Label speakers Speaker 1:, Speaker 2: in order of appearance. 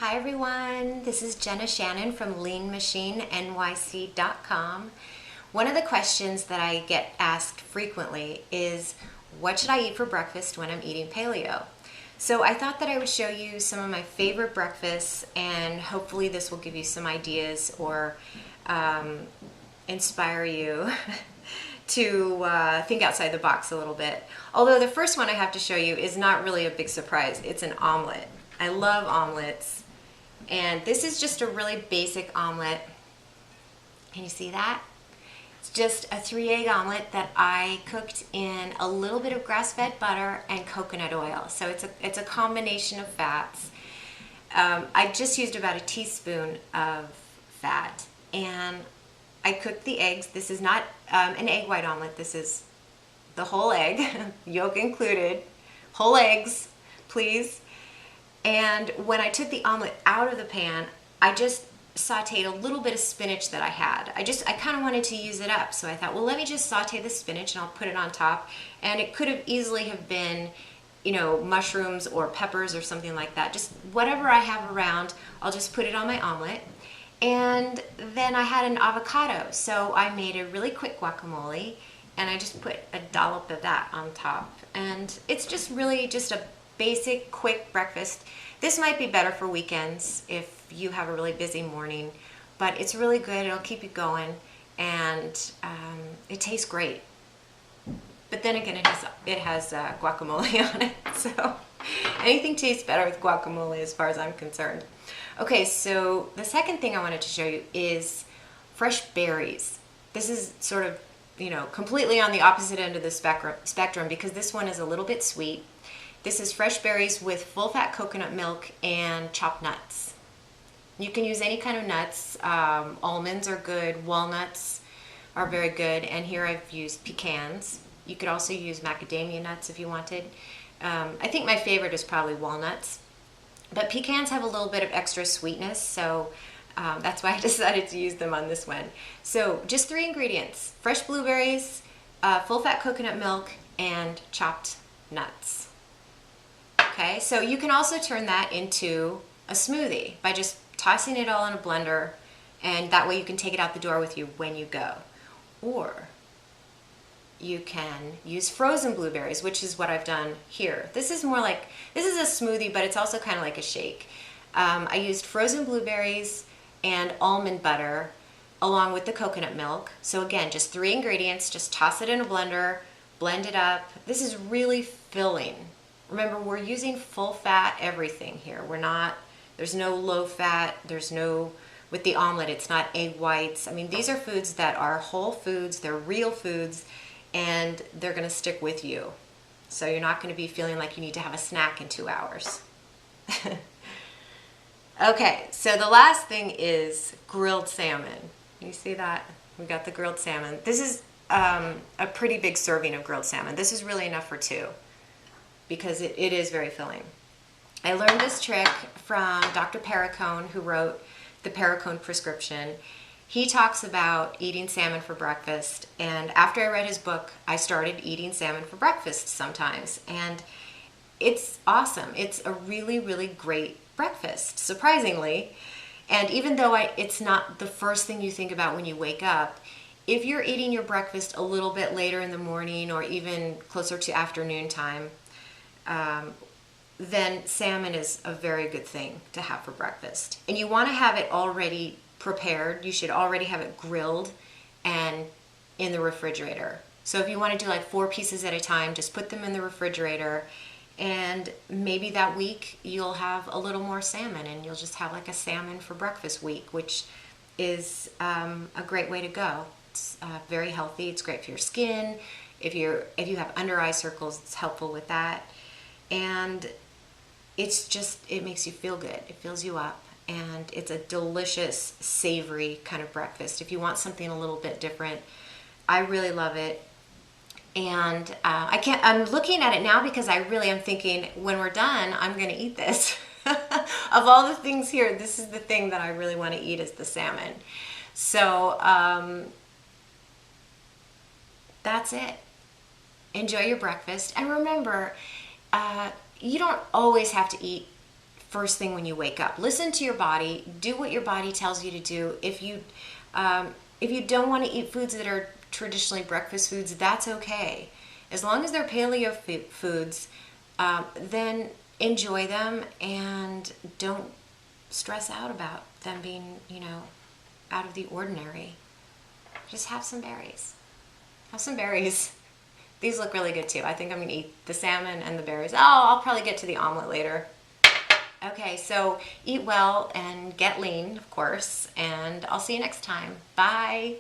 Speaker 1: Hi everyone, this is Jenna Shannon from leanmachinenyc.com. One of the questions that I get asked frequently is, what should I eat for breakfast when I'm eating paleo? So I thought that I would show you some of my favorite breakfasts, and hopefully this will give you some ideas or inspire you to think outside the box a little bit. Although the first one I have to show you is not really a big surprise. It's an omelet. I love omelets. And this is just a really basic omelet. Can you see that? It's just a 3-egg omelet that I cooked in a little bit of grass-fed butter and coconut oil. So it's a combination of fats. I just used about a teaspoon of fat, and I cooked the eggs. This is not an egg white omelet. This is the whole egg, yolk included. Whole eggs, please. And when I took the omelet out of the pan, I just sauteed a little bit of spinach that I had. I kind of wanted to use it up, so I thought, well, let me just saute the spinach and I'll put it on top. And it could have easily have been, you know, mushrooms or peppers or something like that. Just whatever I have around, I'll just put it on my omelet. And then I had an avocado, so I made a really quick guacamole, and I just put a dollop of that on top. And it's just really just a basic, quick breakfast. This might be better for weekends if you have a really busy morning, but it's really good. It'll keep you going, and it tastes great. But then again, it has guacamole on it, so anything tastes better with guacamole as far as I'm concerned. Okay, so the second thing I wanted to show you is fresh berries. This is sort of, you know, completely on the opposite end of the spectrum because this one is a little bit sweet. This is fresh berries with full-fat coconut milk and chopped nuts. You can use any kind of nuts. Almonds are good. Walnuts are very good. And here I've used pecans. You could also use macadamia nuts if you wanted. I think my favorite is probably walnuts. But pecans have a little bit of extra sweetness, so that's why I decided to use them on this one. So just 3 ingredients: fresh blueberries, full-fat coconut milk, and chopped nuts. Okay, so you can also turn that into a smoothie by just tossing it all in a blender, and that way you can take it out the door with you when you go. Or you can use frozen blueberries, which is what I've done here. This is a smoothie, but it's also kind of like a shake. I used frozen blueberries and almond butter along with the coconut milk. So again, just 3 ingredients, just toss it in a blender, blend it up. This is really filling. Remember, we're using full fat everything here. There's no low fat, with the omelet, it's not egg whites. I mean, these are foods that are whole foods, they're real foods, and they're gonna stick with you. So you're not gonna be feeling like you need to have a snack in 2 hours. Okay, so the last thing is grilled salmon. You see that? We got the grilled salmon. This is a pretty big serving of grilled salmon. This is really enough for 2. Because it is very filling. I learned this trick from Dr. Perricone, who wrote the Perricone Prescription. He talks about eating salmon for breakfast, and after I read his book, I started eating salmon for breakfast sometimes, and it's awesome. It's a really, really great breakfast, surprisingly. And even though it's not the first thing you think about when you wake up, if you're eating your breakfast a little bit later in the morning or even closer to afternoon time, then salmon is a very good thing to have for breakfast. And you want to have it already prepared. You should already have it grilled and in the refrigerator. So if you want to do like 4 pieces at a time, just put them in the refrigerator, and maybe that week you'll have a little more salmon, and you'll just have like a salmon for breakfast week, which is a great way to go. It's very healthy. It's great for your skin. If you have under eye circles, it's helpful with that. And it makes you feel good. It fills you up, and it's a delicious, savory kind of breakfast. If you want something a little bit different, I really love it. And I'm looking at it now because I really am thinking, when we're done, I'm going to eat this. Of all the things here, this is the thing that I really want to eat, is the salmon. So that's it. Enjoy your breakfast, and remember, you don't always have to eat first thing when you wake up. Listen to your body. Do what your body tells you to do. If you don't want to eat foods that are traditionally breakfast foods, that's okay. As long as they're paleo foods, then enjoy them and don't stress out about them being, out of the ordinary. Just have some berries. Have some berries. These look really good too. I think I'm gonna eat the salmon and the berries. Oh, I'll probably get to the omelet later. Okay, so eat well and get lean, of course, and I'll see you next time. Bye.